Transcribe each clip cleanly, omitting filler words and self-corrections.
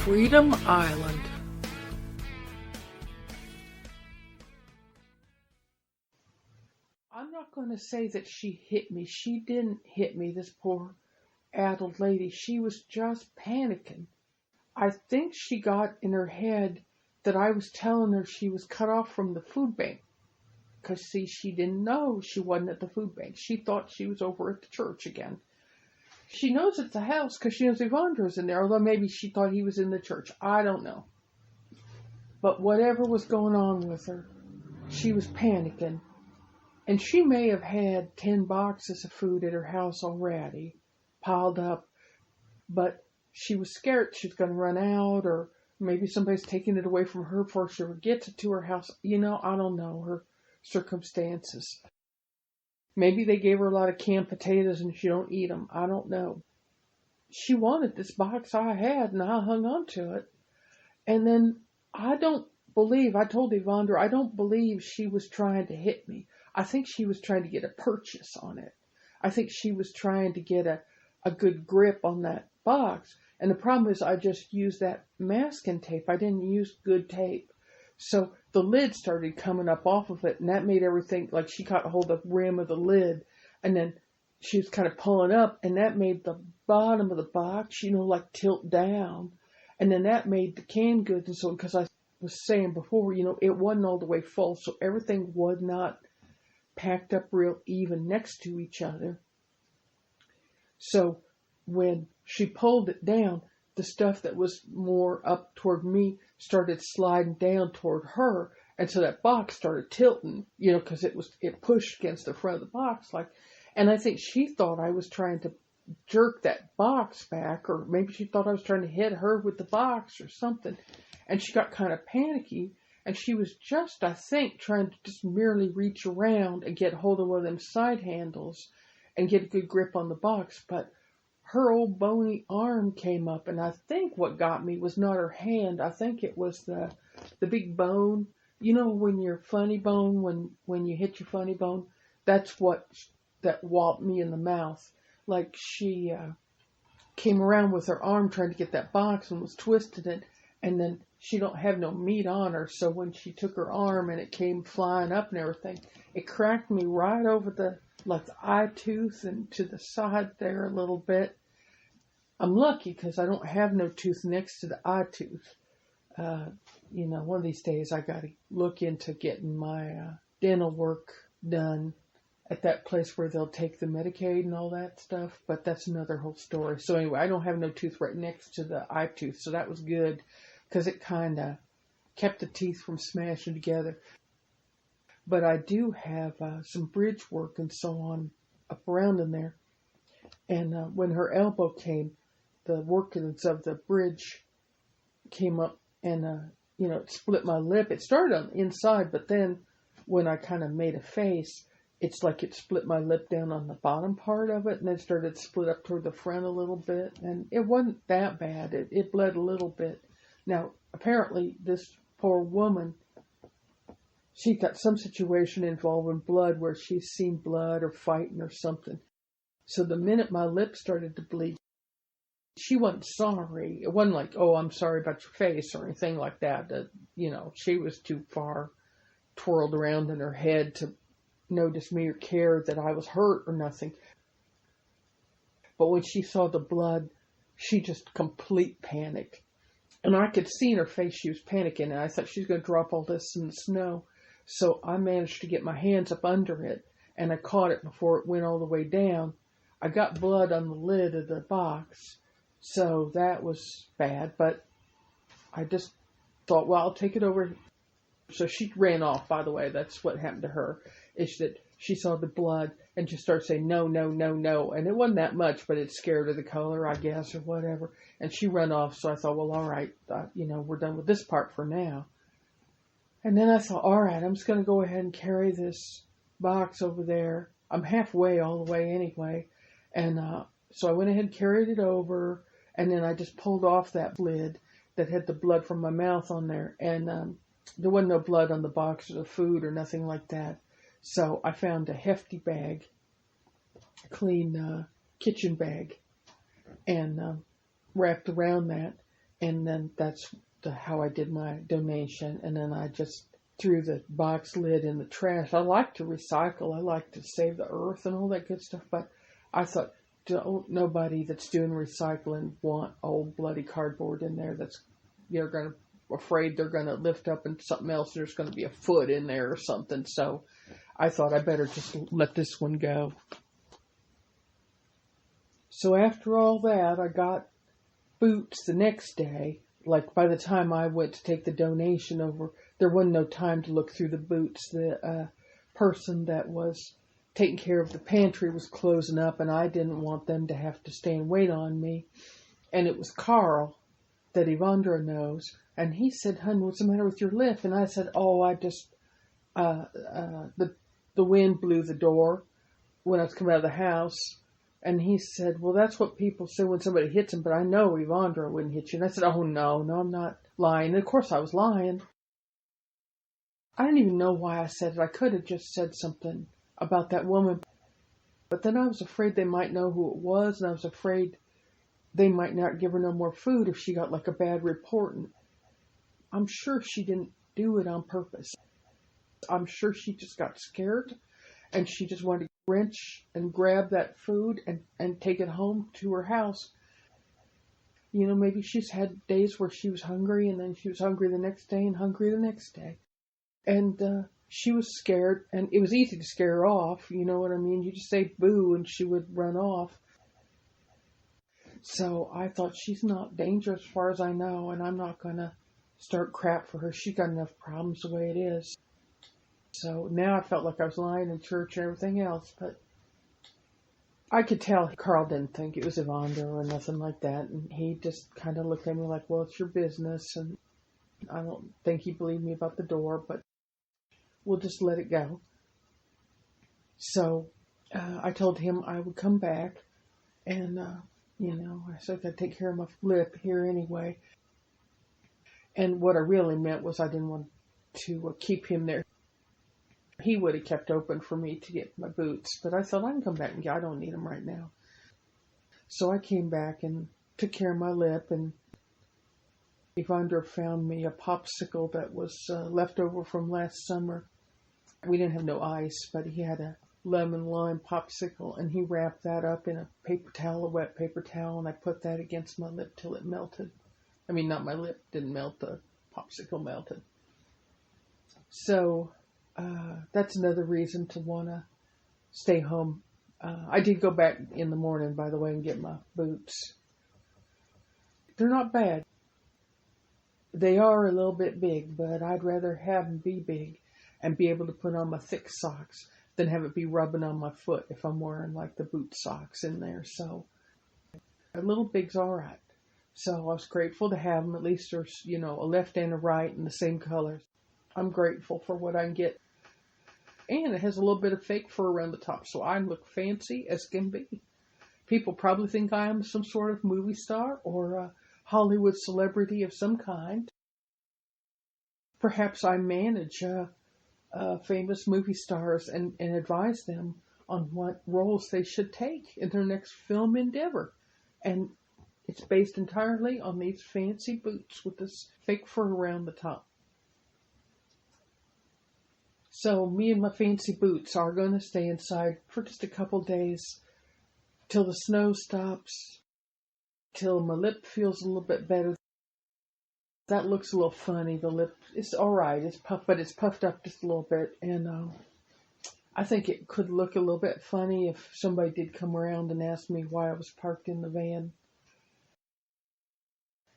Freedom Island. I'm not going to say that she hit me. She didn't hit me, this poor adult lady. She was just panicking. I think she got in her head that I was telling her she was cut off from the food bank. Because, see, she didn't know she wasn't at the food bank. She thought she was over at the church again. She knows it's the house because she knows Yvonne's in there, although maybe she thought he was in the church. I don't know. But whatever was going on with her, she was panicking. And she may have had 10 boxes of food at her house already, piled up. But she was scared she was going to run out, or maybe somebody's taking it away from her before she ever gets it to her house. You know, I don't know her circumstances. Maybe they gave her a lot of canned potatoes and she don't eat them. I don't know. She wanted this box I had, and I hung on to it. And then I told Yvonne, I don't believe she was trying to hit me. I think she was trying to get a purchase on it. I think she was trying to get a good grip on that box. And the problem is I just used that masking tape. I didn't use good tape. So the lid started coming up off of it, and that made everything, like she caught hold of the rim of the lid, and then she was kind of pulling up, and that made the bottom of the box, like tilt down. And then that made the canned goods and so on, because I was saying before, it wasn't all the way full, so everything was not packed up real even next to each other. So when she pulled it down, the stuff that was more up toward me started sliding down toward her. And so that box started tilting, because it pushed against the front of the box. And I think she thought I was trying to jerk that box back, or maybe she thought I was trying to hit her with the box or something. And she got kind of panicky. And she was just, I think, trying to just merely reach around and get hold of one of them side handles and get a good grip on the box. But her old bony arm came up, and I think what got me was not her hand. I think it was the big bone. When your funny bone, when you hit your funny bone, that's that walloped me in the mouth. Like she came around with her arm trying to get that box and was twisting it, and then she don't have no meat on her, so when she took her arm and it came flying up and everything, it cracked me right over the eye tooth and to the side there a little bit. I'm lucky because I don't have no tooth next to the eye tooth. One of these days I got to look into getting my dental work done at that place where they'll take the Medicaid and all that stuff, but that's another whole story. So anyway, I don't have no tooth right next to the eye tooth, so that was good because it kind of kept the teeth from smashing together. But I do have some bridge work and so on up around in there. And when her elbow came, the workings of the bridge came up and, it split my lip. It started on the inside, but then when I kind of made a face, it's like it split my lip down on the bottom part of it, and then started to split up toward the front a little bit. And it wasn't that bad. It bled a little bit. Now, apparently, this poor woman, she got some situation involving blood where she's seen blood or fighting or something. So the minute my lip started to bleed, she wasn't sorry. It wasn't like, oh, I'm sorry about your face or anything like that. She was too far twirled around in her head to notice me or care that I was hurt or nothing. But when she saw the blood, she just complete panic. And I could see in her face she was panicking, and I thought she was going to drop all this in the snow. So I managed to get my hands up under it, and I caught it before it went all the way down. I got blood on the lid of the box, so that was bad, but I just thought, well, I'll take it over. So she ran off, by the way. That's what happened to her, is that she saw the blood and just started saying, no, no, no, no. And it wasn't that much, but it scared her the color, I guess, or whatever. And she ran off, so I thought, well, all right, we're done with this part for now. And then I thought, all right, I'm just going to go ahead and carry this box over there. I'm halfway all the way anyway. And so I went ahead and carried it over, and then I just pulled off that lid that had the blood from my mouth on there. And there wasn't no blood on the box or the food or nothing like that. So I found a hefty bag, a clean kitchen bag, and wrapped around that. And then that's how I did my donation. And then I just threw the box lid in the trash. I like to recycle. I like to save the earth and all that good stuff. But I thought, don't nobody that's doing recycling want old bloody cardboard in there that's afraid they're gonna lift up and something else. There's gonna be a foot in there or something. So I thought I better just let this one go. So after all that, I got boots the next day. Like by the time I went to take the donation over, there wasn't no time to look through the boots. The person that was taking care of the pantry was closing up, and I didn't want them to have to stay and wait on me. And it was Carl that Evandra knows, and he said, "Hun, what's the matter with your lip?" And I said, "Oh, I just the wind blew the door when I was coming out of the house." And he said, "Well, that's what people say when somebody hits them, but I know Evandra wouldn't hit you." And I said, "Oh, no, I'm not lying." And of course I was lying. I didn't even know why I said it. I could have just said something about that woman. But then I was afraid they might know who it was, and I was afraid they might not give her no more food if she got like a bad report. And I'm sure she didn't do it on purpose. I'm sure she just got scared, and she just wanted to wrench and grab that food and take it home to her house. You know, maybe she's had days where she was hungry, and then she was hungry the next day and hungry the next day. And she was scared, and it was easy to scare her off, you know what I mean? You just say boo and she would run off. So I thought, she's not dangerous as far as I know, and I'm not going to start crap for her. She's got enough problems the way it is. So now I felt like I was lying in church and everything else, but I could tell Carl didn't think it was Evandra or nothing like that, and he just kind of looked at me like, well, it's your business, and I don't think he believed me about the door, but we'll just let it go. So I told him I would come back, and, I said I'd take care of my lip here anyway. And what I really meant was I didn't want to keep him there. He would have kept open for me to get my boots, but I thought I can come back and I don't need them right now. So I came back and took care of my lip, and Evandra found me a popsicle that was left over from last summer. We didn't have no ice, but he had a lemon lime popsicle, and he wrapped that up in a paper towel, a wet paper towel, and I put that against my lip till it melted. I mean, not my lip didn't melt, the popsicle melted. So that's another reason to want to stay home. I did go back in the morning, by the way, and get my boots. They're not bad. They are a little bit big, but I'd rather have them be big and be able to put on my thick socks than have it be rubbing on my foot if I'm wearing like the boot socks in there. So a little big's all right. So I was grateful to have them. At least there's, a left and a right in the same colors. I'm grateful for what I can get. And it has a little bit of fake fur around the top, so I look fancy as can be. People probably think I am some sort of movie star or a Hollywood celebrity of some kind. Perhaps I manage famous movie stars and advise them on what roles they should take in their next film endeavor. And it's based entirely on these fancy boots with this fake fur around the top. So me and my fancy boots are going to stay inside for just a couple days till the snow stops, till my lip feels a little bit better. That looks a little funny. The lip is all right. It's puffed, but it's puffed up just a little bit. And I think it could look a little bit funny if somebody did come around and ask me why I was parked in the van.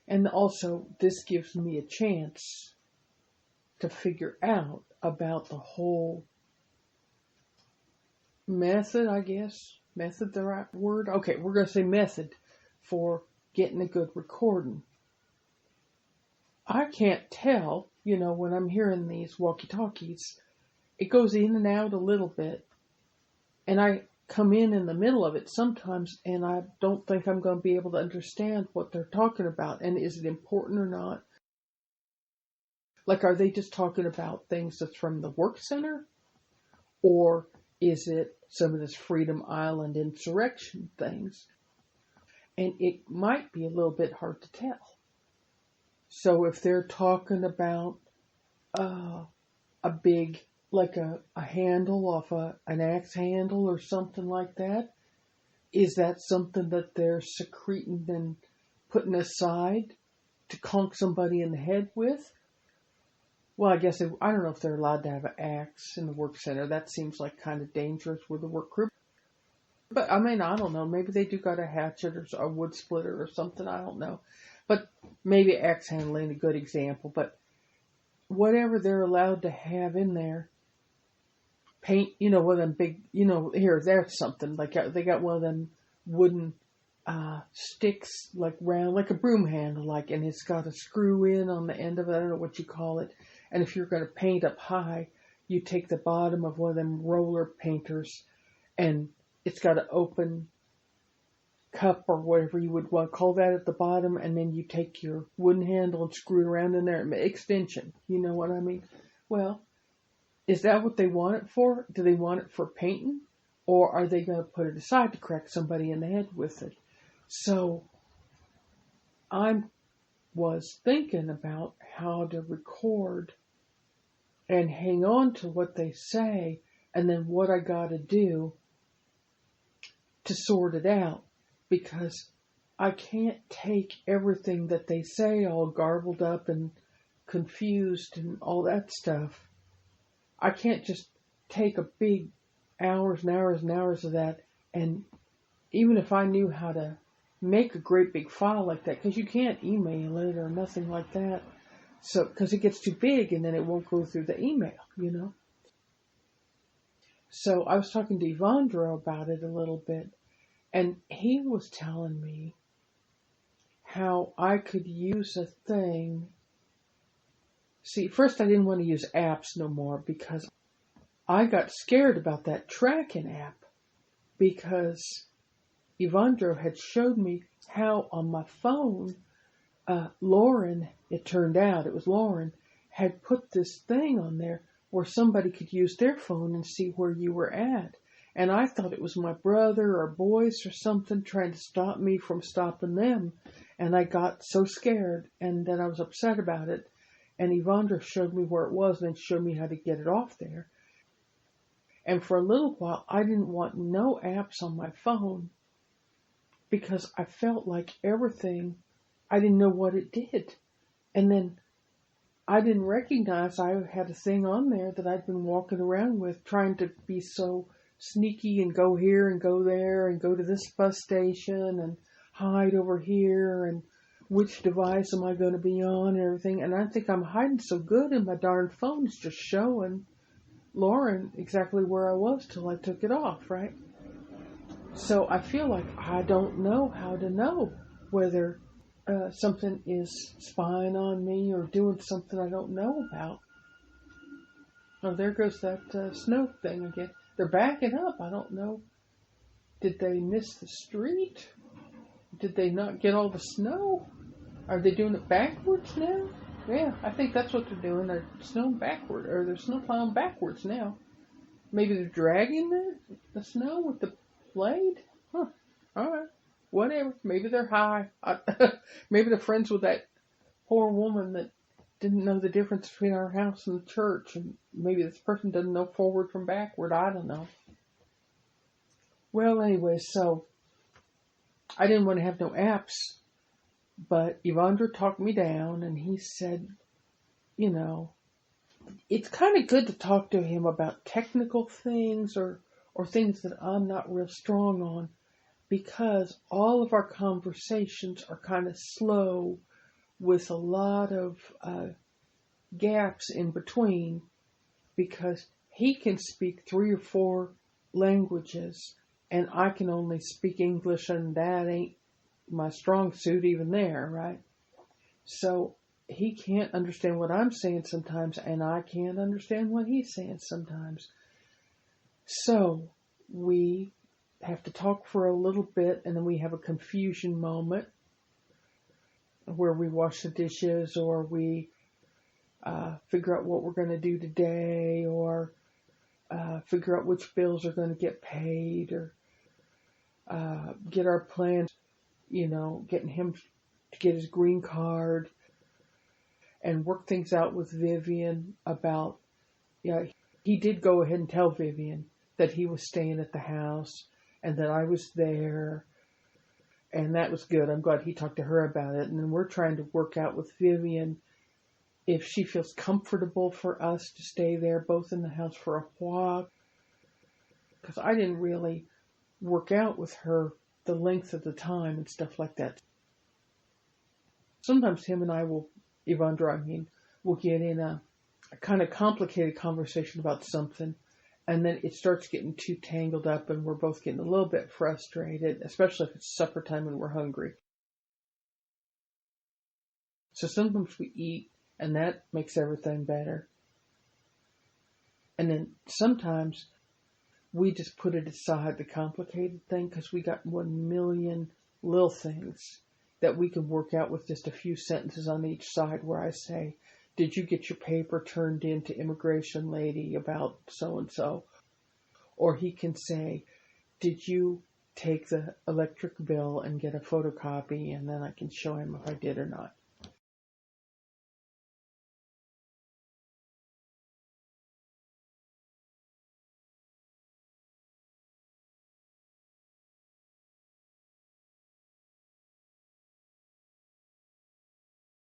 And also, this gives me a chance to figure out about the whole method, I guess. Method, the right word? Okay, we're going to say method for getting a good recording. I can't tell, when I'm hearing these walkie-talkies, it goes in and out a little bit. And I come in the middle of it sometimes, and I don't think I'm going to be able to understand what they're talking about. And is it important or not? Like, are they just talking about things that's from the work center? Or is it some of this Freedom Island insurrection things? And it might be a little bit hard to tell. So if they're talking about a big, like a handle off an axe handle or something like that, is that something that they're secreting and putting aside to conk somebody in the head with? Well, I guess I don't know if they're allowed to have an axe in the work center. That seems like kind of dangerous with the work group. But I mean, I don't know. Maybe they do got a hatchet or a wood splitter or something. I don't know. But maybe axe handling a good example. But whatever they're allowed to have in there, paint, one of them big, here, there's something. Like they got one of them wooden sticks, like round, like a broom handle, and it's got a screw in on the end of it. I don't know what you call it. And if you're going to paint up high, you take the bottom of one of them roller painters, and it's got an open cup or whatever you would want to call that at the bottom, and then you take your wooden handle and screw it around in there. Extension, you know what I mean? Well, is that what they want it for? Do they want it for painting? Or are they going to put it aside to crack somebody in the head with it? So I was thinking about how to record and hang on to what they say, and then what I got to do to sort it out, because I can't take everything that they say all garbled up and confused and all that stuff. I can't just take a big hours and hours and hours of that, and even if I knew how to make a great big file like that, because you can't email it or nothing like that, so because it gets too big and then it won't go through the email. So I was talking to Evandro about it a little bit, and he was telling me how I could use a thing. See, first I didn't want to use apps no more because I got scared about that tracking app, because Evandro had showed me how on my phone, Lauren, it turned out it was Lauren, had put this thing on there where somebody could use their phone and see where you were at. And I thought it was my brother or boys or something trying to stop me from stopping them. And I got so scared, and then I was upset about it. And Evandro showed me where it was and then showed me how to get it off there. And for a little while, I didn't want no apps on my phone because I felt like everything, I didn't know what it did. And then I didn't recognize I had a thing on there that I'd been walking around with, trying to be so sneaky and go here and go there and go to this bus station and hide over here and which device am I going to be on and everything. And I think I'm hiding so good and my darn phone's just showing Lauren exactly where I was till I took it off, right? So I feel like I don't know how to know whether something is spying on me or doing something I don't know about. Oh, there goes that snow thing again. They're backing up. I don't know. Did they miss the street? Did they not get all the snow? Are they doing it backwards now? Yeah, I think that's what they're doing. They're snowing backward, or they're snow plowing backwards now. Maybe they're dragging the snow with the blade? Huh. All right. Whatever. Maybe they're high. Maybe they're friends with that poor woman that didn't know the difference between our house and the church, and maybe this person doesn't know forward from backward. I don't know. Well, anyway, so I didn't want to have no apps, but Evandro talked me down, and he said, it's kind of good to talk to him about technical things or things that I'm not real strong on, because all of our conversations are kind of slow with a lot of gaps in between, because he can speak 3 or 4 languages and I can only speak English, and that ain't my strong suit even there, right? So he can't understand what I'm saying sometimes, and I can't understand what he's saying sometimes. So we have to talk for a little bit, and then we have a confusion moment where we wash the dishes, or we figure out what we're going to do today, or figure out which bills are going to get paid, or get our plans, getting him to get his green card. and work things out with Vivian about, he did go ahead and tell Vivian that he was staying at the house and that I was there. And that was good. I'm glad he talked to her about it. And then we're trying to work out with Vivian if she feels comfortable for us to stay there, both in the house for a while. Because I didn't really work out with her the length of the time and stuff like that. Sometimes him and I will get in a kind of complicated conversation about something, and then it starts getting too tangled up and we're both getting a little bit frustrated, especially if it's supper time and we're hungry. So sometimes we eat, and that makes everything better. And then sometimes we just put it aside, the complicated thing, because we got 1,000,000 little things that we can work out with just a few sentences on each side where I say, did you get your paper turned in to immigration lady about so-and-so? Or he can say, did you take the electric bill and get a photocopy? And then I can show him if I did or not.